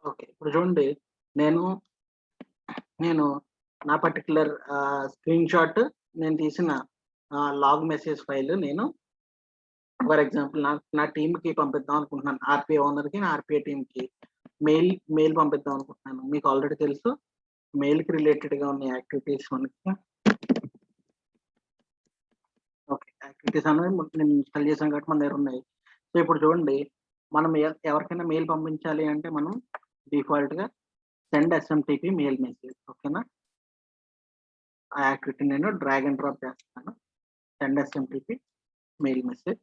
Okay. ఇప్పుడు చూడండి నేను, నేను నా పర్టిక్యులర్ స్క్రీన్‌షాట్ నేను తీసిన లాగ్ మెసేజ్ ఫైల్ నేను ఫర్ ఎగ్జాంపుల్ నా టీమ్‌కి పంపిద్దాం అనుకుంటున్నాను. ఆర్‌పిఐ ఓనర్‌కి, నా ఆర్‌పిఐ టీమ్‌కి మెయిల్ పంపిద్దాం అనుకుంటున్నాను. మీకు ఆల్రెడీ తెలుసు మెయిల్‌కి రిలేటెడ్‌గా ఉన్న యాక్టివిటీస్ మనకి ఓకే. యాక్టివిటీస్ అనేవి నేను ఇన్‌స్టాల్ చేశాను కాబట్టి మన దగ్గర ఉన్నాయి. సో, ఇప్పుడు చూడండి మనం ఎవరికైనా మెయిల్ పంపించాలి అంటే మనం డిఫాల్ట్‌గా సెండ్ ఎస్ఎంటీపీ మెయిల్ మెసేజ్ ఓకేనా? ఆ యాక్టివిటీ నేను డ్రాగ్ అండ్ డ్రాప్ చేస్తున్నాను. Send SMTP mail message.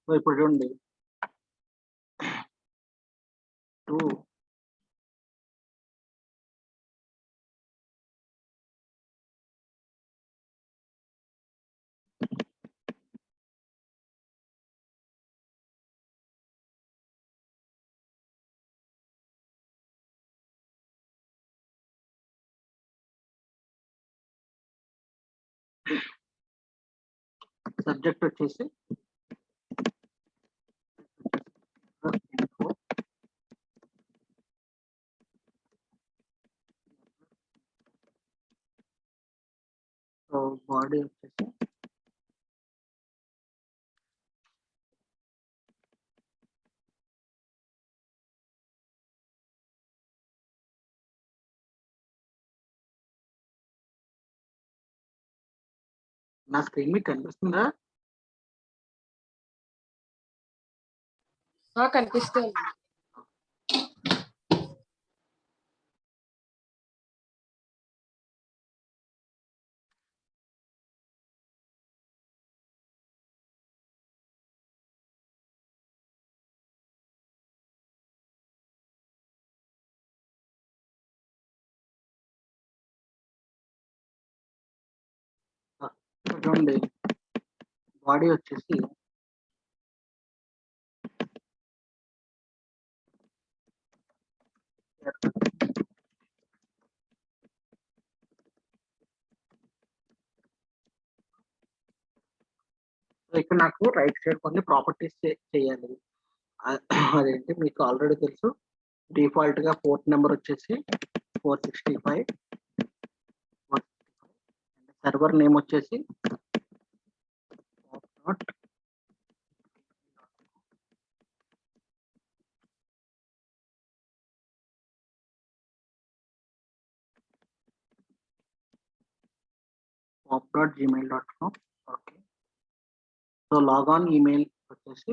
So, ఇప్పుడు చూడండి టు సబ్జెక్ట్ వచ్చేసి ఇన్ఫో సో, బాడీ వచ్చేసి నా స్క్రీన్ మీకు కనిపిస్తుందా? కనిపిస్తుంది. ఇప్పుడు చూడండి బాడీ వచ్చేసి సో, ఇక్కడ నాకు రైట్ సైడ్ కొన్ని ప్రాపర్టీస్ చేయాలి. అదేంటి మీకు ఆల్రెడీ తెలుసు. డిఫాల్ట్‌గా పోర్ట్ నంబర్ వచ్చేసి 465 సర్వర్ నేమ్ వచ్చేసి dot pop.gmail.com okay. So, log on email వచ్చేసి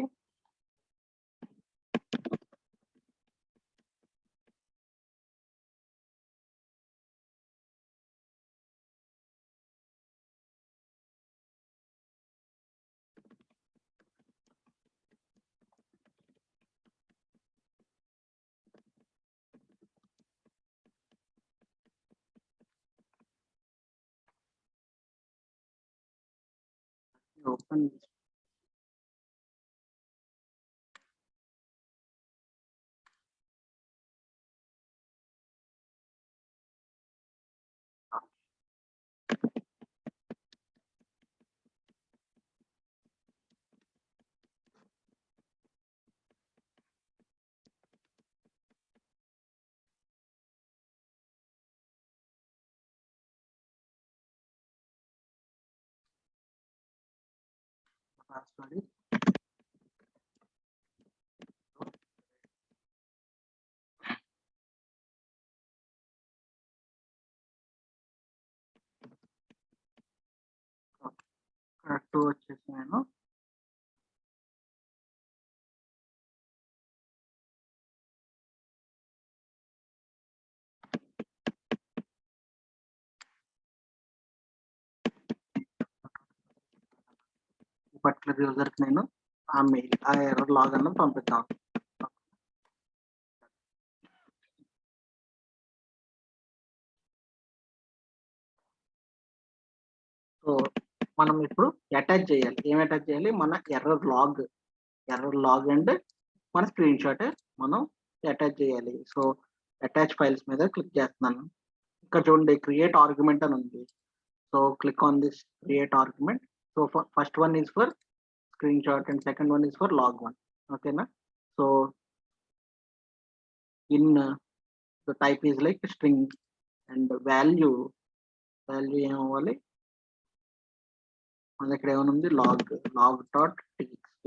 ఓపెన్ పాస్వర్డ్ కరెక్ట్ వచ్చేసి నేను పర్టిక్యులర్ యూజర్‌కి నేను ఆ ఎర్రర్ లాగ్ అన్నది పంపిద్దాం. సో, మనం ఇప్పుడు అటాచ్ చేయాలి. ఏం అటాచ్ చేయాలి? మన ఎర్రర్ లాగ్ అండ్ మన స్క్రీన్‌షాట్ మనం అటాచ్ చేయాలి. సో, అటాచ్ ఫైల్స్ మీద క్లిక్ చేస్తున్నాను. ఇక్కడ చూడండి క్రియేట్ ఆర్గ్యుమెంట్ అని ఉంది. So, click on this create argument. So, first one is for screenshot and second one is for log 1 ఓకేనా? So in the type is like string, and value ఏమవ్వాలి, మన ఇక్కడ ఏమైనా ఉంది log dot txt,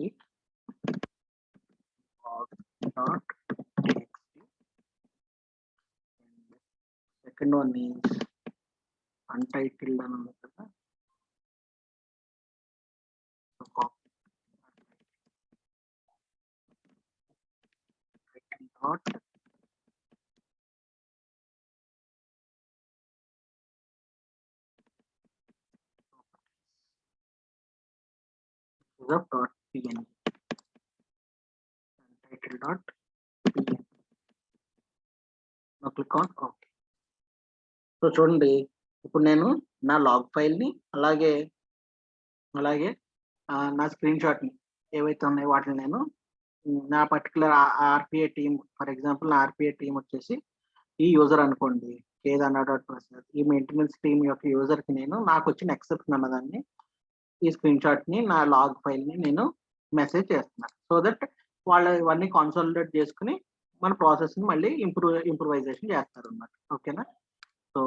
log dot txt. Second one is untitled అని ఉంది కదా, so copy title dot dot png, untitled dot png. Now click on OK. So చూడండి, ఇప్పుడు నేను నా లాగ్ ఫైల్ని అలాగే నా స్క్రీన్ షాట్ని ఏవైతే ఉన్నాయో వాటిని నేను నా particular RPA team, for example నా ఆర్పిఏ టీమ్ వచ్చేసి ఈ యూజర్ అనుకోండి, కేదానా.ప్రసాద్. ఈ మెయింటెనెన్స్ టీమ్ యొక్క యూజర్కి నేను నాకు వచ్చిన ఎక్సెప్షన్ అన్నదాన్ని, ఈ స్క్రీన్ షాట్ని నా లాగ్ ఫైల్ని నేను మెసేజ్ చేస్తున్నాను. సో దట్ వాళ్ళు ఇవన్నీ కాన్సాలిడేట్ చేసుకుని మన ప్రాసెస్ని మళ్ళీ ఇంప్రూవైజేషన్ చేస్తారు అన్నమాట. ఓకేనా? So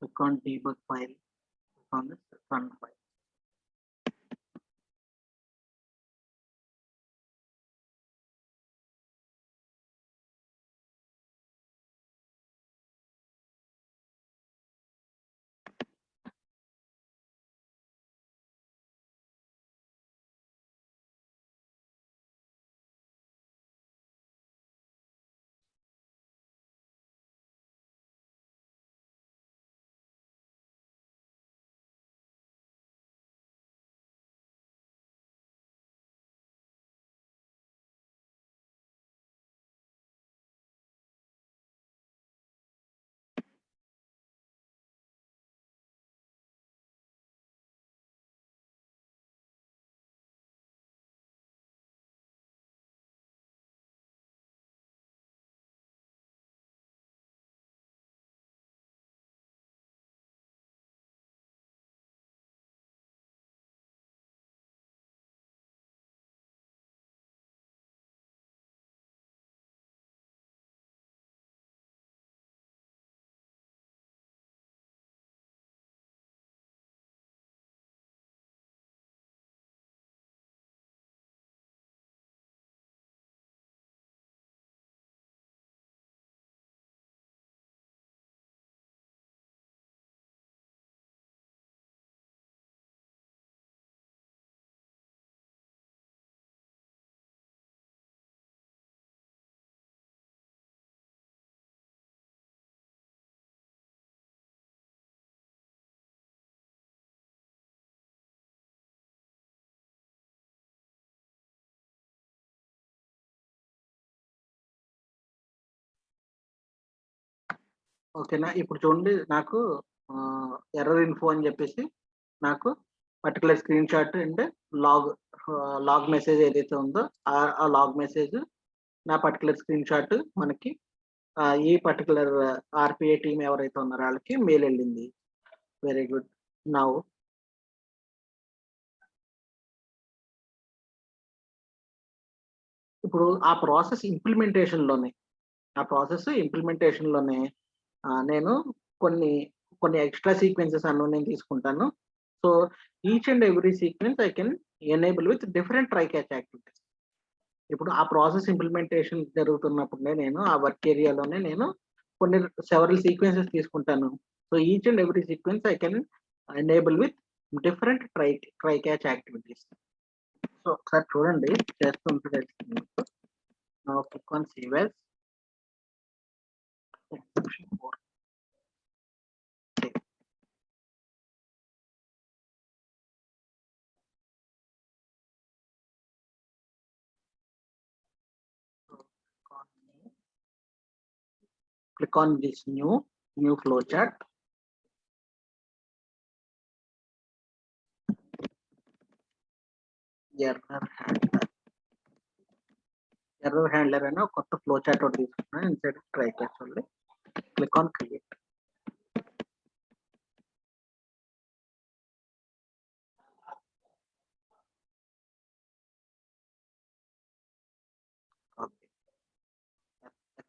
click on debug file, click on this run file. ఓకేనా? ఇప్పుడు చూడండి, నాకు ఎర్రర్ ఇన్ఫో అని చెప్పేసి నాకు particular screen shot and log message ఏదైతే ఉందో ఆ లాగ్ మెసేజ్ నా పర్టికులర్ స్క్రీన్ షాట్ మనకి ఈ పర్టికులర్ ఆర్పిఏ టీమ్ ఎవరైతే ఉన్నారో వాళ్ళకి మెయిల్ వెళ్ళింది. Very good. నౌ ఇప్పుడు ఆ ప్రాసెస్ ఇంప్లిమెంటేషన్లోనే నేను కొన్ని ఎక్స్ట్రా సీక్వెన్సెస్ అನ್ನು నేను తీసుకుంటాను. So each and every sequence I can enable with different try catch activities. ఇప్పుడు ఆ ప్రాసెస్ ఇంప్లిమెంటేషన్ జరుగుతున్నప్పుడే నేను ఆ వర్క్ ఏరియాలోనే నేను కొన్ని సెవరల్ సీక్వెన్సెస్ తీసుకుంటాను. So each and every sequence I can enable with different try catch activities. So ఒకసారి చూడండి, చేస్తుంటే తెలుస్తుంది మీకు. Now click on save as, exception 4. Save. So click on this new flowchart. Error handler అని ఒక కొత్త flow chart ఒకటి తీసుకున్నాను. Inside try catch only. Click on create.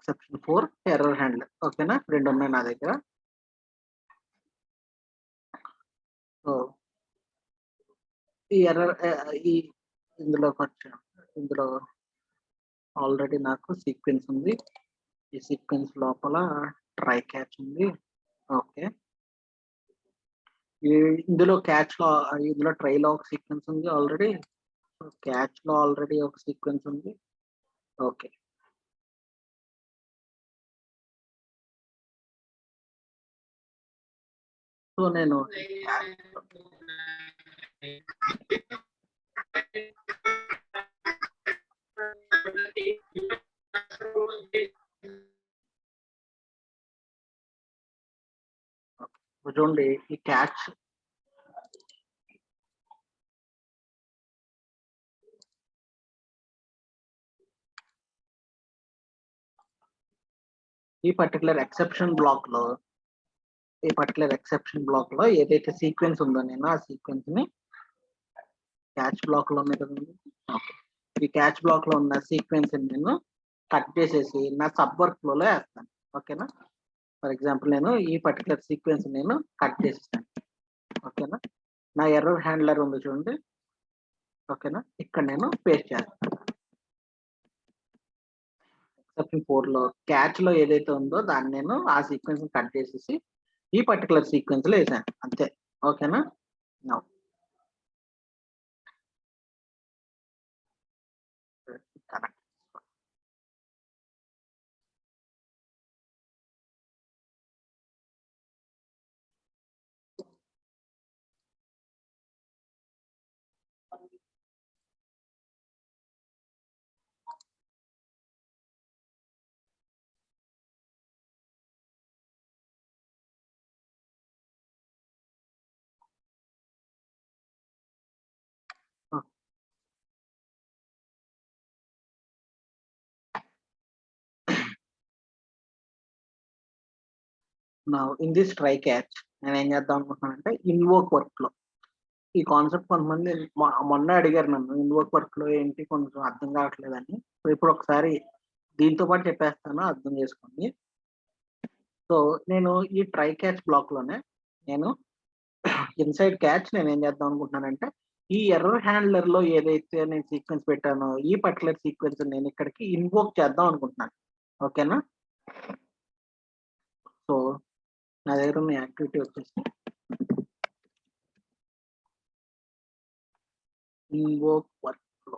Exception 4 error handler. ఓకేనా, రెండు ఉన్నాయి నా దగ్గర. సో ఈ ఎర్రర్ ఈ ఇందులోకి వచ్చాను. ఇందులో ఆల్రెడీ నాకు సీక్వెన్స్ ఉంది. ఈ సీక్వెన్స్ లోపల ట్రై క్యాచ్ ఉంది. ఓకే, ఇందులో క్యాచ్ లో ఇందులో ట్రై లో ఒక సీక్వెన్స్ ఉంది ఆల్రెడీ. క్యాచ్ లో ఆల్రెడీ ఒక సీక్వెన్స్ ఉంది. ఓకే, సో నేను చూడండి ఈ క్యాచ్ ఈ పర్టికులర్ ఎక్సెప్షన్ బ్లాక్ లో ఏదైతే సీక్వెన్స్ ఉందో నేను ఆ సీక్వెన్స్ ని క్యాచ్ బ్లాక్ లో ఉంది కదండి. ఓకే, ఈ క్యాచ్ బ్లాక్ లో ఉన్న సీక్వెన్స్ నేను కట్ చేసేసి నా సబ్ వర్క్ ఫ్లో లో వేస్తాను. ఓకేనా, ఫర్ ఎగ్జాంపుల్ నేను ఈ పర్టికులర్ సీక్వెన్స్ నేను కట్ చేసేస్తాను. ఓకేనా, నా ఎర్రర్ హ్యాండ్లర్ ఉంది చూడండి. ఓకేనా, ఇక్కడ నేను పేస్ట్ చేస్తాను. ఎక్సెప్షన్ 4 లో క్యాచ్ లో ఏదైతే ఉందో దాన్ని నేను ఆ సీక్వెన్స్ కట్ చేసేసి ఈ పర్టికులర్ సీక్వెన్స్ లో వేసాను అంతే. ఓకేనా, నౌ కరెక్ట్. నా ఇన్ దిస్ ట్రై క్యాచ్ నేను ఏం చేద్దాం అనుకుంటున్నానంటే ఇన్వోక్ వర్క్ లో ఈ కాన్సెప్ట్ కొంతమంది మొన్న అడిగారు నన్ను, ఇన్వోక్ వర్క్ లో ఏంటి కొంచెం అర్థం కావట్లేదని. సో ఇప్పుడు ఒకసారి దీంతో పాటు చెప్పేస్తాను, అర్థం చేసుకోండి. సో నేను ఈ ట్రై క్యాచ్ బ్లాక్ లోనే నేను ఇన్సైడ్ క్యాచ్ నేను ఏం చేద్దాం అనుకుంటున్నానంటే ఈ ఎర్రర్ హ్యాండ్లర్ లో ఏదైతే నేను సీక్వెన్స్ పెట్టానో ఈ పర్టికులర్ సీక్వెన్స్ నేను ఇక్కడికి ఇన్వోక్ చేద్దాం అనుకుంటున్నాను. ఓకేనా, సో నా దగ్గర ఉన్న యాక్టివిటీ వచ్చేసి ఇన్వోక్ వర్క్ ఫ్లో.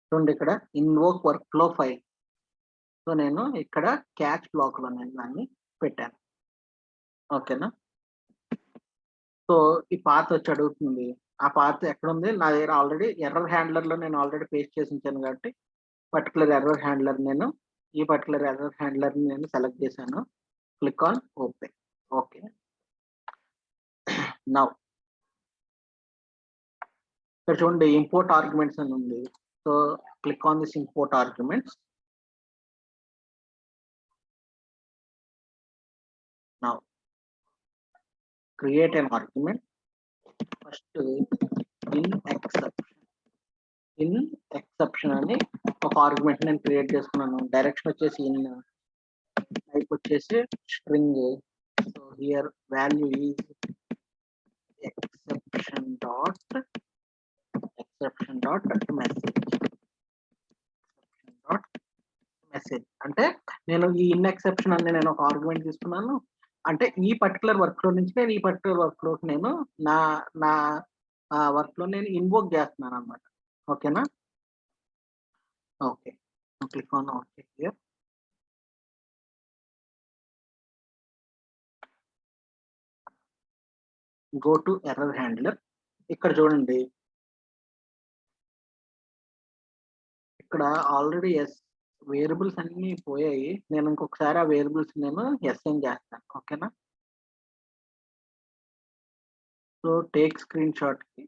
చూడండి ఇక్కడ invoke work flow file. So నేను ఇక్కడ క్యాచ్ బ్లాక్ లో నేను దాన్ని పెట్టాను. ఓకేనా, సో ఈ పాత్ వచ్చి అడుగుతుంది. ఆ పాత్ ఎక్కడ ఉంది నా దగ్గర ఆల్రెడీ ఎర్రర్ హ్యాండ్లర్ లో నేను ఆల్రెడీ పేస్ట్ చేసి ఉంచాను కాబట్టి పర్టికులర్ ఎర్రర్ హ్యాండ్లర్ నేను ఈ పర్టికులర్ ఎర్రర్ హ్యాండ్లర్ ని నేను సెలెక్ట్ చేశాను. Click on open. Okay, now ఇక్కడ చూడండి ఇంపోర్ట్ ఆర్గ్యుమెంట్స్ అని ఉంది. So click on this import arguments. Now create an argument. First in exception అని ఒక ఆర్గ్యుమెంట్ నేను క్రియేట్ చేసుకున్నాను. డైరెక్షన్ వచ్చేసి ఇన్, టైప్ వచ్చేసి string. So here value is exception dot message. అంటే నేను ఈ ఇన్ ఎక్సెప్షన్ అని నేను ఒక ఆర్గ్యుమెంట్ తీసుకున్నాను. అంటే ఈ పర్టికులర్ వర్క్ ఫ్లో నుంచి నేను ఈ పర్టికులర్ వర్క్ ఫ్లోకి నేను నా నా వర్క్ లో నేను ఇన్వోక్ చేస్తున్నాను అనమాట. ఓకేనా, okay, click on okay here. Go to error handler. ఇక్కడ చూడండి ఇక్కడ ఆల్రెడీ వేరియబుల్స్ అన్ని పోయాయి. నేను ఇంకొకసారి ఆ వేరియబుల్స్ నేను అసైన్ చేస్తాను. ఓకేనా, సో టేక్ స్క్రీన్ షాట్ కి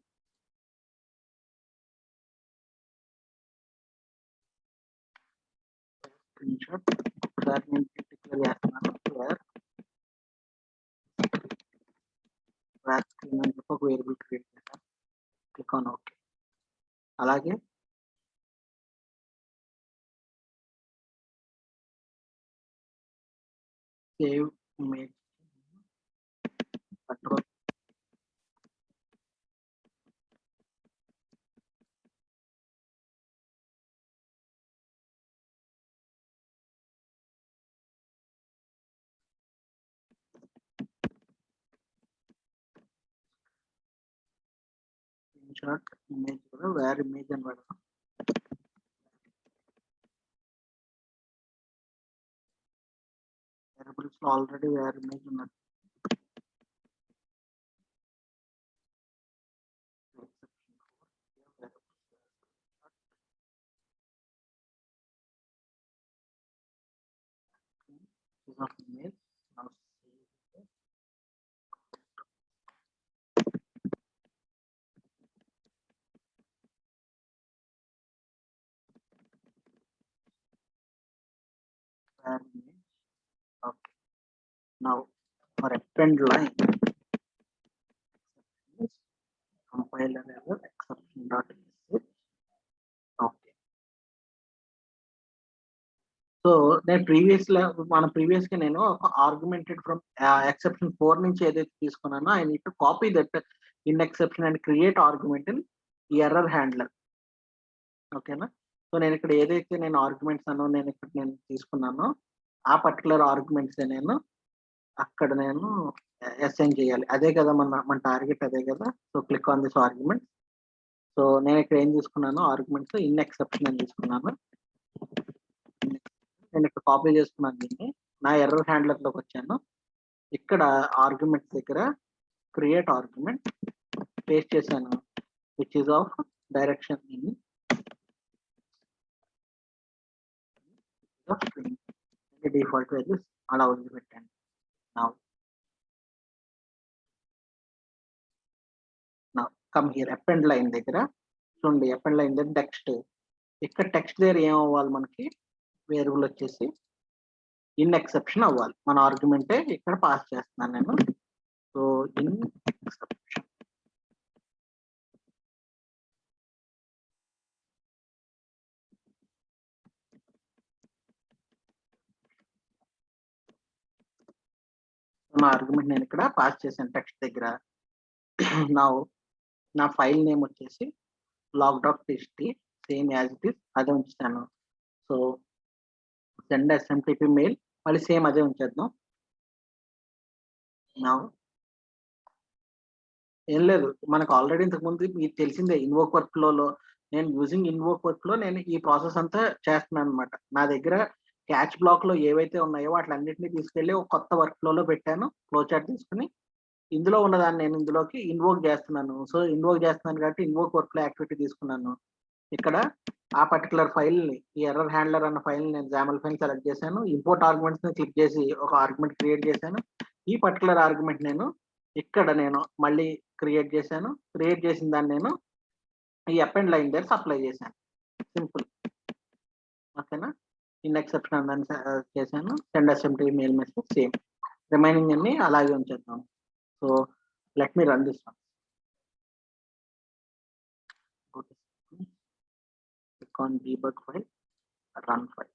స్క్రీన్ షాట్ ఒకసారి నేను డిక్లేర్ చేస్తున్నాను. స్క్రీన్ అని చెప్పి ఒక వేరియబుల్ క్రియేట్ చేశాను. Click on okay. అలాగే save image control screenshot image where image and what variables already where image ఉన్నది of image now where image okay now for append line compiler error exception dot message okay so నేను previous గా నేను ఒక argumented from exception 4 నుంచి ఏదైతే తీసుకున్నానో I need to copy that in exception and create argument in error handler ఓకేనా so నేను ఇక్కడ ఏదైతే నేను ఆర్గ్యుమెంట్స్ అన్నో నేను తీసుకున్నానో ఆ పర్టికులర్ ఆర్గ్యుమెంట్స్ నేను అక్కడ నేను అసైన్ చేయాలి అదే కదా మన టార్గెట్ అదే కదా so click on this argument so నేను ఇక్కడ ఏం తీసుకున్నాను ఆర్గ్యుమెంట్స్ ఇన్ ఎక్సెప్షన్ అని తీసుకున్నాను నేను ఇక్కడ కాపీ చేసుకున్నాను దీన్ని నా ఎర్రర్ హ్యాండ్లర్ లోకి వచ్చాను ఇక్కడ ఆర్గ్యుమెంట్స్ దగ్గర క్రియేట్ ఆర్గ్యుమెంట్ పేస్ట్ చేశాను which is of direction in default values అలా వదిలిపెట్టాను నా కమ్ హియర్ అపెండ్ లైన్ దగ్గర చూడండి అపెండ్ లైన్ దగ్గర టెక్స్ట్ ఇక్కడ టెక్స్ట్ దగ్గర ఏం అవ్వాలి మనకి వేరియబుల్ వచ్చేసి ఇన్ ఎక్సెప్షన్ అవ్వాలి మన ఆర్గ్యుమెంటే ఇక్కడ పాస్ చేస్తున్నాను నేను సో ఇన్ ఎక్సెప్షన్ నా ఆర్గ్యుమెంట్ నేను ఇక్కడ పాస్ చేశాను టెక్స్ట్ దగ్గర నా ఫైల్ నేమ్ వచ్చేసి log.txt same as it is అదే ఉంచుతాను సో సెండ్ ఎస్ఎంటిపి మెయిల్ మళ్ళీ సేమ్ అదే ఉంచేద్దాం నా ఏం లేదు మనకు ఆల్రెడీ ఇంతకుముందు మీకు తెలిసిందే ఇన్వోక్ వర్క్ ఫ్లోలో నేను యూజింగ్ ఇన్వోక్ వర్క్ లో నేను ఈ ప్రాసెస్ అంతా చేస్తున్నాను అనమాట నా దగ్గర క్యాచ్ బ్లాక్ లో ఏవైతే ఉన్నాయో వాటిలన్నింటినీ తీసుకెళ్లి ఒక కొత్త వర్క్ ఫ్లోలో పెట్టాను ఫ్లో చార్ట్ తీసుకుని ఇందులో ఉన్నదాన్ని నేను ఇందులోకి ఇన్వోక్ చేస్తున్నాను సో ఇన్వోక్ చేస్తున్నాను కాబట్టి ఇన్వోక్ వర్క్ లో యాక్టివిటీ తీసుకున్నాను ఇక్కడ ఆ పర్టికులర్ ఫైల్ ని ఈ ఎర్రర్ హ్యాండ్లర్ అన్న ఫైల్ నేను జామల్ ఫైల్ సెలెక్ట్ చేశాను ఇంపోర్ట్ ఆర్గ్యుమెంట్స్ ని క్లిక్ చేసి ఒక ఆర్గ్యుమెంట్ క్రియేట్ చేశాను ఈ పర్టికులర్ ఆర్గ్యుమెంట్ నేను ఇక్కడ నేను మళ్ళీ క్రియేట్ చేశాను క్రియేట్ చేసిన దాన్ని నేను ఈ అపెండ్ లైన్ దగ్గర సప్లై చేశాను సింపుల్ ఓకేనా ఇన్ ఎక్సెప్షన్ అని చేశాను send SMT mail message same remaining అన్ని అలాగే ఉంచేద్దాం so let me run this one click on debug file run file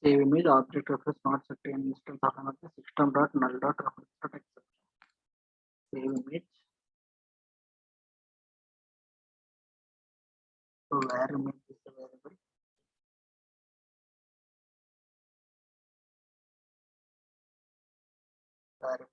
save image object reference not set to any instance of another system.null.reference.exception save image so where image is the variable save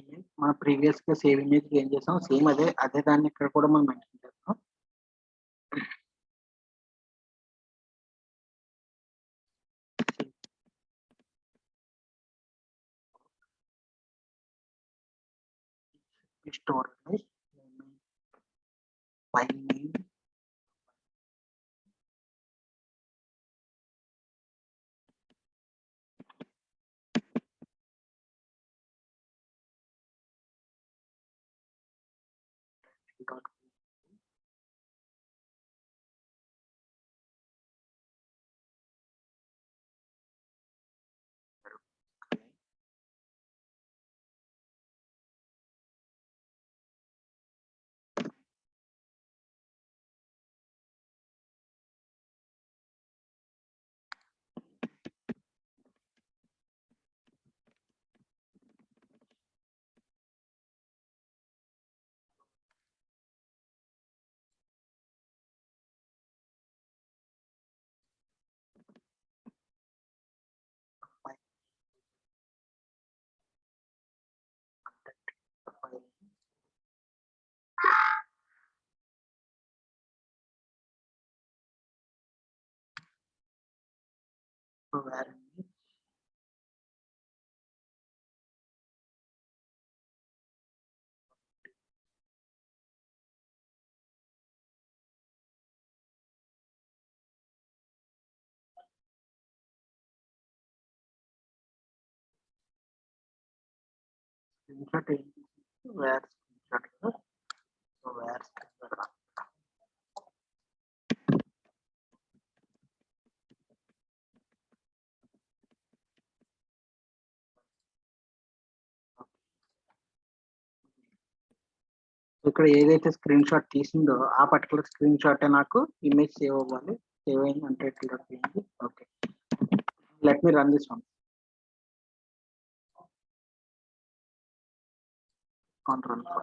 image మన previous గా save image ఏం చేసాం same అదే దాన్ని ఇక్కడ కూడా మనం mention చేస్తాం. Store file name dot file where screenshot ఏంటి where screenshot so where screenshot ఇక్కడ ఏదైతే స్క్రీన్ షాట్ తీసిందో ఆ పర్టికులర్ స్క్రీన్ షాట్ నాకు ఇమేజ్ సేవ్ అవ్వాలి. సేవ్ అయింది అంటే okay let me run this one control 5.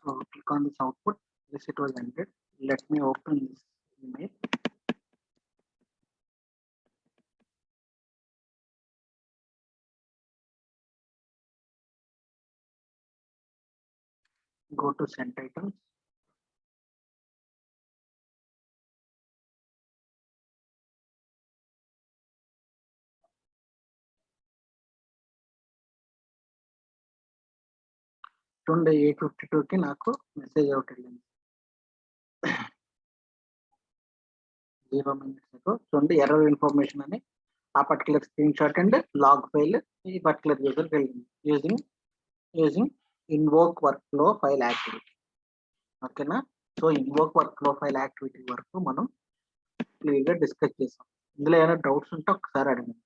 So click on this output. Yes, it was ended. Let me open this image. Go to sent items. చూడండి 8:52కి నాకు message out వెళ్ళింది 0 minutes ago. చూడండి error information అని ఆ particular screen shot and log file ఈ particular యూజర్కి వెళ్ళింది using invoke work flow file activity. ఓకేనా? So invoke work flow file activity వరకు మనం క్లియర్గా డిస్కస్ చేసాం. ఇందులో ఏమైనా డౌట్స్ ఉంటే ఒకసారి అడగండి.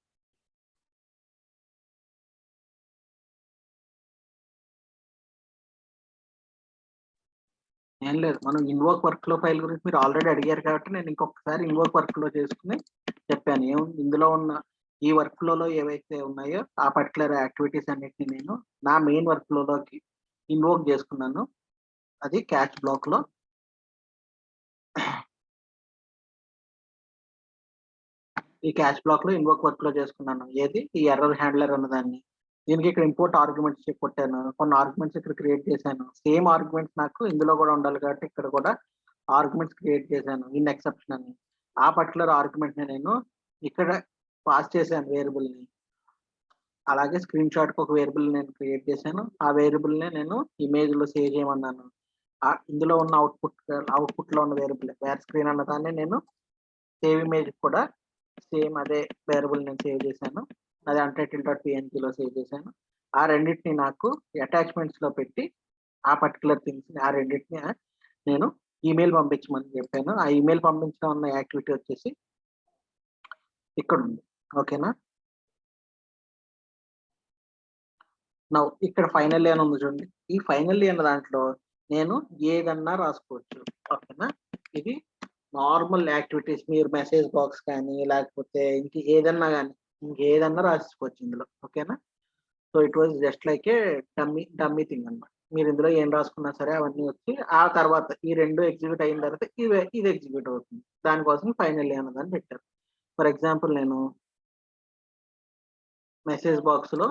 ఏం లేదు, మనం ఇన్వోక్ వర్క్ ఫ్లో ఫైల్ గురించి మీరు ఆల్రెడీ అడిగారు కాబట్టి నేను ఇంకొకసారి ఇన్వోక్ వర్క్ ఫ్లో చేసుకుని చెప్పాను. ఏముంది ఇందులో ఉన్న ఈ వర్క్ ఫ్లోలో ఏవైతే ఉన్నాయో ఆ పర్టికులర్ యాక్టివిటీస్ అన్నిటిని నేను నా మెయిన్ వర్క్ ఫ్లోలోకి ఇన్వోక్ చేసుకున్నాను. అది క్యాచ్ బ్లాక్‌లో. ఈ క్యాచ్ బ్లాక్‌లో ఇన్వోక్ వర్క్‌లో చేసుకున్నాను. ఏది? ఈ ఎర్రర్ హ్యాండ్లర్ అన్నదాన్ని. దీనికి ఇక్కడ ఇంపోర్ట్ ఆర్గ్యుమెంట్స్ కొట్టాను. కొన్ని ఆర్గ్యుమెంట్స్ ఇక్కడ క్రియేట్ చేశాను. సేమ్ ఆర్గ్యుమెంట్స్ నాకు ఇందులో కూడా ఉండాలి కాబట్టి ఇక్కడ కూడా ఆర్గ్యుమెంట్స్ క్రియేట్ చేశాను. ఇన్ ఎక్సెప్షన్ అని. ఆ పర్టిక్యులర్ ఆర్గ్యుమెంట్‌ని నేను ఇక్కడ పాస్ చేశాను వేరియబుల్‌ని. అలాగే స్క్రీన్ షాట్‌కి ఒక వేరియబుల్ నేను క్రియేట్ చేశాను. ఆ వేరియబుల్‌నే నేను ఇమేజ్‌లో సేవ్ చేయమన్నాను. ఇందులో ఉన్న అవుట్‌పుట్‌లో ఉన్న వేరియబుల్ వేర్ స్క్రీన్ అన్న దాన్ని నేను సేవ్ ఇమేజ్ కూడా సేమ్ అదే వేరియబుల్ నేను సేవ్ చేశాను. అది untitled.pngలో సేవ్ చేశాను. ఆ రెండిటిని నాకు అటాచ్‌మెంట్స్‌లో పెట్టి ఆ పర్టిక్యులర్ థింగ్స్‌ని ఆ రెండిటిని నేను ఈమెయిల్ పంపించమని చెప్పాను. ఆ ఈమెయిల్ పంపించడం అన్న యాక్టివిటీ వచ్చేసి ఇక్కడుంది. ఓకేనా? నౌ ఇక్కడ ఫైనల్లీ అని ఉంది చూడండి. ఈ ఫైనల్లీ అన్న దాంట్లో నేను ఏదన్నా రాసుకోవచ్చు. ఓకేనా? ఇది నార్మల్ యాక్టివిటీస్ మీరు మెసేజ్ బాక్స్ కానీ, లేకపోతే ఏదన్నా గాని, ఇంకేదన్నా రాసుకోవచ్చు ఇందులో. ఓకేనా? So, it was just like A dummy thing అన్నమాట. మీరు ఇందులో ఏం రాసుకున్నా సరే అవన్నీ వచ్చి, ఆ తర్వాత ఈ 2 ఎగ్జిక్యూట్ అయిన తర్వాత ఇది ఎగ్జిక్యూట్ అవుతుంది. దానికోసం ఫైనల్లీ అన్నదాన్ని పెట్టారు. ఫర్ ఎగ్జాంపుల్ నేను మెసేజ్ బాక్స్‌లో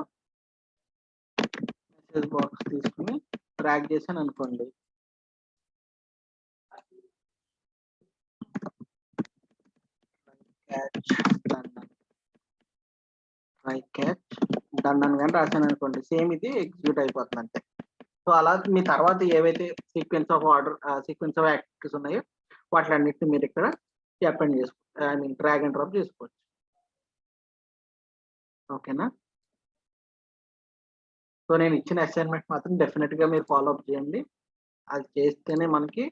మెసేజ్ బాక్స్ తీసుకొని డ్రాగ్ చేశాననుకోండి. Catch done try catch done అని గాని రాశాననుకోండి. సేమ్ ఇది ఎగ్జిక్యూట్ అయిపోతుంది అంతే. సో, అలా మీ తర్వాత ఏవైతే సీక్వెన్స్ ఆఫ్ యాక్టివిటీస్ ఉన్నాయో వాటిలన్నిటిని మీరు ఇక్కడ append I mean drag and drop చేసుకోవచ్చు. ఓకేనా? సో, నేను ఇచ్చిన అసైన్‌మెంట్ మాత్రం డెఫినిట్‌గా మీరు ఫాలో అప్ చేయండి. అది చేస్తేనే మనకి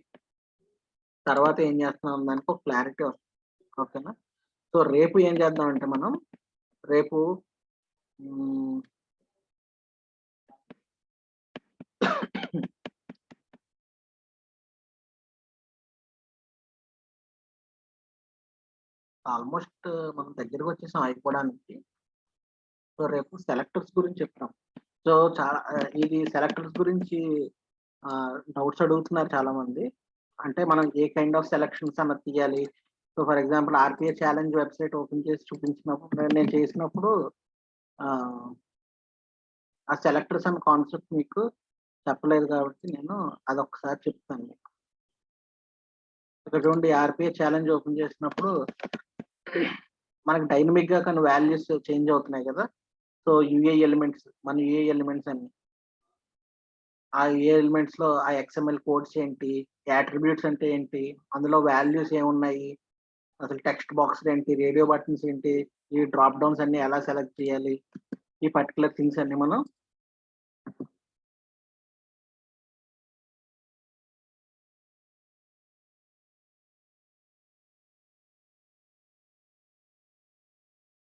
తర్వాత ఏం చేస్తున్నాం అన్న దానికి ఒక క్లారిటీ వస్తుంది. ఓకేనా? సో, రేపు ఏం చేద్దామంటే మనం రేపు హ్మ్. ఆల్మోస్ట్ మనం దగ్గరకొచ్చేసాం అయిపోవడానికి. సో, రేపు సెలెక్టర్స్ గురించి చెప్తాం. సో, చాలా ఇది సెలెక్టర్స్ గురించి డౌట్స్ అడుగుతున్నారు చాలామంది. అంటే మనం ఏ కైండ్ ఆఫ్ సెలక్షన్స్ అన్నది తీయాలి. So, for example RPI challenge website open చేసి చూపించినప్పుడు నేను చేసినప్పుడు ఆహ్, ఆ సెలెక్టర్స్ అన్న కాన్సెప్ట్ మీకు చెప్పలేదు కాబట్టి నేను అదొక్కసారి చెప్తాను మీకు. ఇక్కడ చూడండి ఆర్‌పిఐ ఛాలెంజ్ ఓపెన్ చేసినప్పుడు మనకి డైనమిక్‌గా కొన్ని వాల్యూస్ చేంజ్ అవుతున్నాయి కదా! సో, మన యూఐ ఎలిమెంట్స్ అన్ని. ఆ యూఐ ఎలిమెంట్స్‌లో ఆ ఎక్స్ఎంఎల్ కోడ్స్ ఏంటి? యాట్రిబ్యూట్స్ అంటే ఏంటి? అందులో వాల్యూస్ ఏమున్నాయి? అసలు టెక్స్ట్ బాక్స్‌లు ఏంటి? రేడియో బటన్స్ ఏంటి? ఈ డ్రాప్ డౌన్స్ అన్ని ఎలా సెలెక్ట్ చేయాలి? ఈ పర్టిక్యులర్ థింగ్స్ అన్ని మనం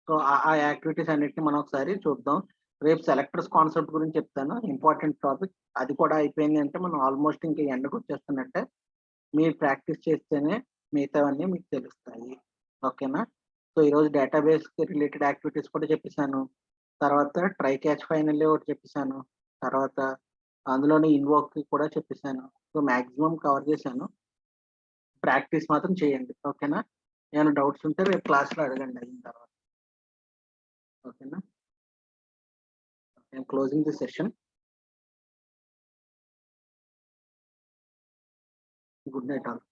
సో, ఆ యాక్టివిటీస్ అన్నిటిని మనం ఒకసారి చూద్దాం. రేపు సెలెక్టర్స్ కాన్సెప్ట్ గురించి చెప్తాను. Important topic. అది కూడా అయిపోయింది అంటే మనం ఆల్మోస్ట్ ఇంక ఎండకొచ్చేస్తున్నట్టే. మీరు ప్రాక్టీస్ చేస్తేనే మిగతావన్నీ మీకు తెలుస్తాయి. ఓకేనా? సో, ఈరోజు డేటాబేస్‌కి రిలేటెడ్ యాక్టివిటీస్ కూడా చెప్పేసాను. తర్వాత ట్రై క్యాచ్ ఫైనల్లీ ఒకటి చెప్పేసాను. తర్వాత అందులోనే ఇన్వోక్‌కి కూడా చెప్పేసాను. సో, మాక్సిమం కవర్ చేశాను. ప్రాక్టీస్ మాత్రం చేయండి. ఓకేనా? ఏమైనా డౌట్స్ ఉంటే రేపు క్లాస్‌లో అడగండి అయిన తర్వాత. ఓకేనా? I am closing the session. Good night all.